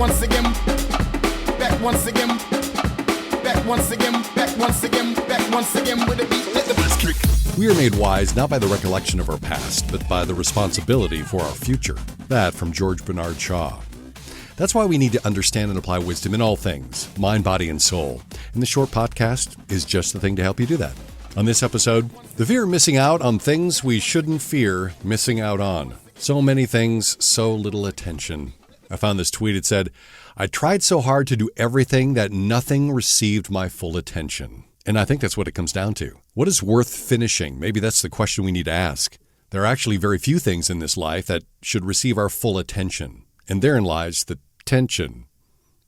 once again, back once again, back once again, back once again, back once again with a beat. Let the bass kick. We are made wise not by the recollection of our past, but by the responsibility for our future. That from George Bernard Shaw. That's why we need to understand and apply wisdom in all things, mind, body, and soul. And the short podcast is just the thing to help you do that. On this episode, the fear of missing out on things we shouldn't fear missing out on. So many things, so little attention. I found this tweet. It said, "I tried so hard to do everything that nothing received my full attention." And I think that's what it comes down to. What is worth finishing? Maybe that's the question we need to ask. There are actually very few things in this life that should receive our full attention. And therein lies the tension.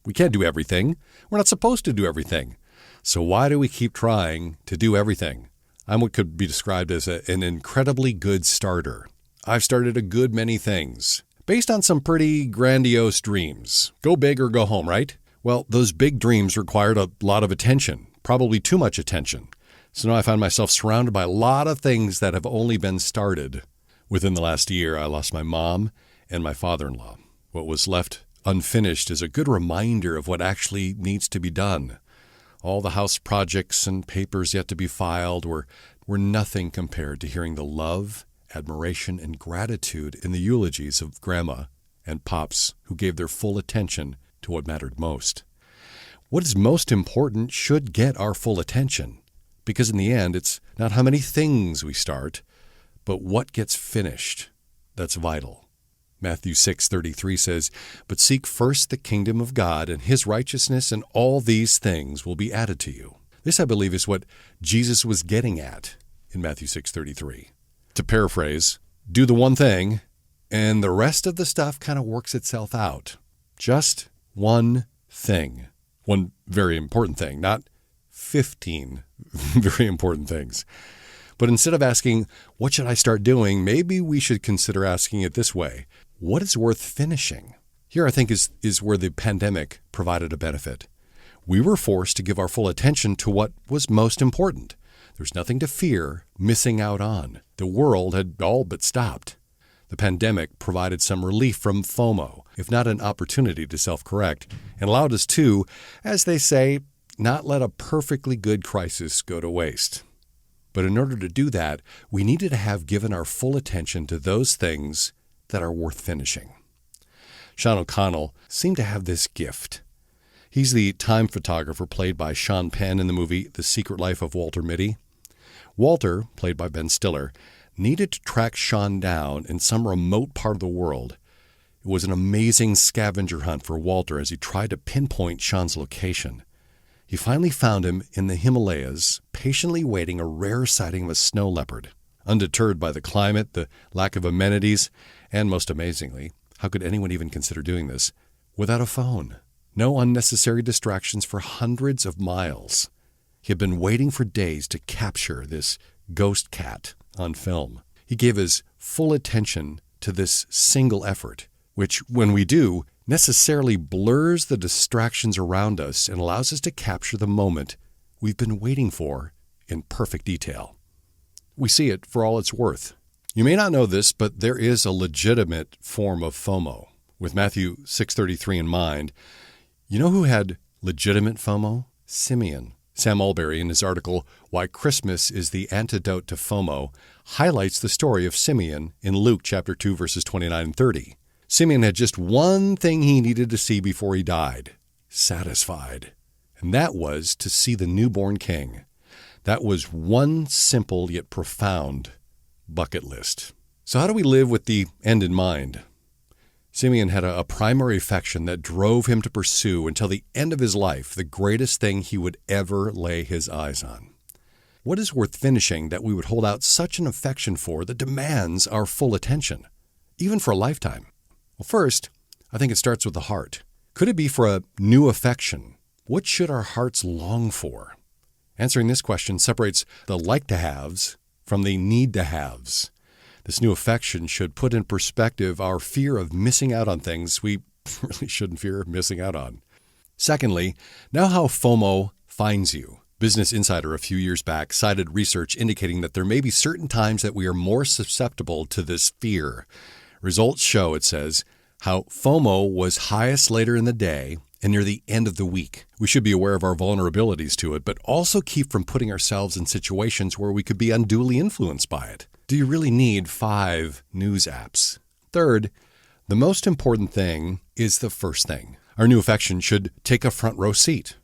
We can't do everything. We're not supposed to do everything. So why do we keep trying to do everything? I'm what could be described as an incredibly good starter. I've started a good many things, based on some pretty grandiose dreams. Go big or go home, right? Well, those big dreams required a lot of attention, probably too much attention. So now I find myself surrounded by a lot of things that have only been started. Within the last year, I lost my mom and my father-in-law. What was left unfinished is a good reminder of what actually needs to be done. All the house projects and papers yet to be filed were nothing compared to hearing the love, admiration, and gratitude in the eulogies of Grandma and Pops who gave their full attention to what mattered most. What is most important should get our full attention, because in the end, it's not how many things we start, but what gets finished that's vital. Matthew 6:33 says, "But seek first the kingdom of God and his righteousness, and all these things will be added to you." This, I believe, is what Jesus was getting at in Matthew 6:33. To paraphrase, do the one thing, and the rest of the stuff kind of works itself out. Just one thing. One very important thing, not 15 very important things. But instead of asking, what should I start doing, maybe we should consider asking it this way. What is worth finishing? Here, I think, is where the pandemic provided a benefit. We were forced to give our full attention to what was most important. There's nothing to fear missing out on. The world had all but stopped. The pandemic provided some relief from FOMO, if not an opportunity to self-correct, and allowed us to, as they say, not let a perfectly good crisis go to waste. But in order to do that, we needed to have given our full attention to those things that are worth finishing. Sean O'Connell seemed to have this gift. He's the time photographer played by Sean Penn in the movie The Secret Life of Walter Mitty. Walter, played by Ben Stiller, needed to track Sean down in some remote part of the world. It was an amazing scavenger hunt for Walter as he tried to pinpoint Sean's location. He finally found him in the Himalayas, patiently waiting a rare sighting of a snow leopard. Undeterred by the climate, the lack of amenities, and most amazingly, how could anyone even consider doing this? Without a phone. No unnecessary distractions for hundreds of miles. He had been waiting for days to capture this ghost cat on film. He gave his full attention to this single effort, which, when we do, necessarily blurs the distractions around us and allows us to capture the moment we've been waiting for in perfect detail. We see it for all it's worth. You may not know this, but there is a legitimate form of FOMO. With Matthew 6:33 in mind, you know who had legitimate FOMO? Simeon. Sam Allberry, in his article, Why Christmas is the Antidote to FOMO, highlights the story of Simeon in Luke chapter 2, verses 29 and 30. Simeon had just one thing he needed to see before he died. Satisfied. And that was to see the newborn king. That was one simple yet profound bucket list. So how do we live with the end in mind? Simeon had a primary affection that drove him to pursue until the end of his life the greatest thing he would ever lay his eyes on. What is worth finishing that we would hold out such an affection for that demands our full attention, even for a lifetime? Well, first, I think it starts with the heart. Could it be for a new affection? What should our hearts long for? Answering this question separates the like-to-haves from the need-to-haves. This new affection should put in perspective our fear of missing out on things we really shouldn't fear missing out on. Secondly, know how FOMO finds you. Business Insider a few years back cited research indicating that there may be certain times that we are more susceptible to this fear. Results show, it says, how FOMO was highest later in the day and near the end of the week. We should be aware of our vulnerabilities to it, but also keep from putting ourselves in situations where we could be unduly influenced by it. Do you really need 5 news apps? Third, the most important thing is the first thing. Our new affection should take a front row seat.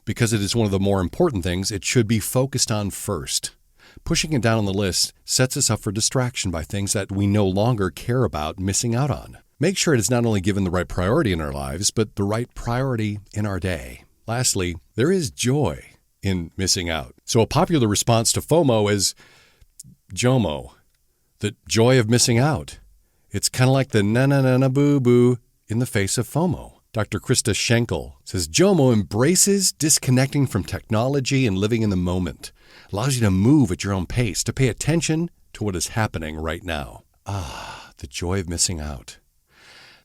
Because it is one of the more important things, it should be focused on first. Pushing it down on the list sets us up for distraction by things that we no longer care about missing out on. Make sure it is not only given the right priority in our lives, but the right priority in our day. Lastly, there is joy in missing out. So a popular response to FOMO is JOMO, the joy of missing out. It's kind of like the na-na-na-na boo-boo in the face of FOMO. Dr. Krista Schenkel says JOMO embraces disconnecting from technology and living in the moment. Allows you to move at your own pace, to pay attention to what is happening right now. The joy of missing out.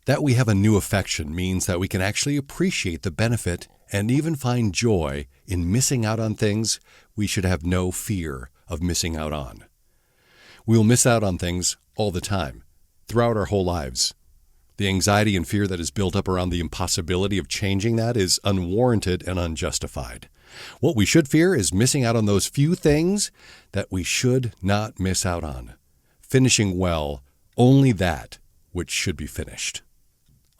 That we have a new affection means that we can actually appreciate the benefit and even find joy in missing out on things we should have no fear of missing out on. We will miss out on things all the time, throughout our whole lives. The anxiety and fear that is built up around the impossibility of changing that is unwarranted and unjustified. What we should fear is missing out on those few things that we should not miss out on. Finishing well, only that which should be finished.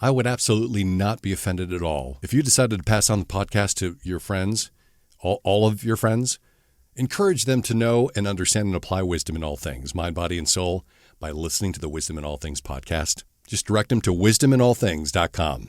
I would absolutely not be offended at all if you decided to pass on the podcast to your friends, all of your friends. Encourage them to know and understand and apply wisdom in all things, mind, body, and soul, by listening to the Wisdom in All Things podcast. Just direct them to wisdominallthings.com.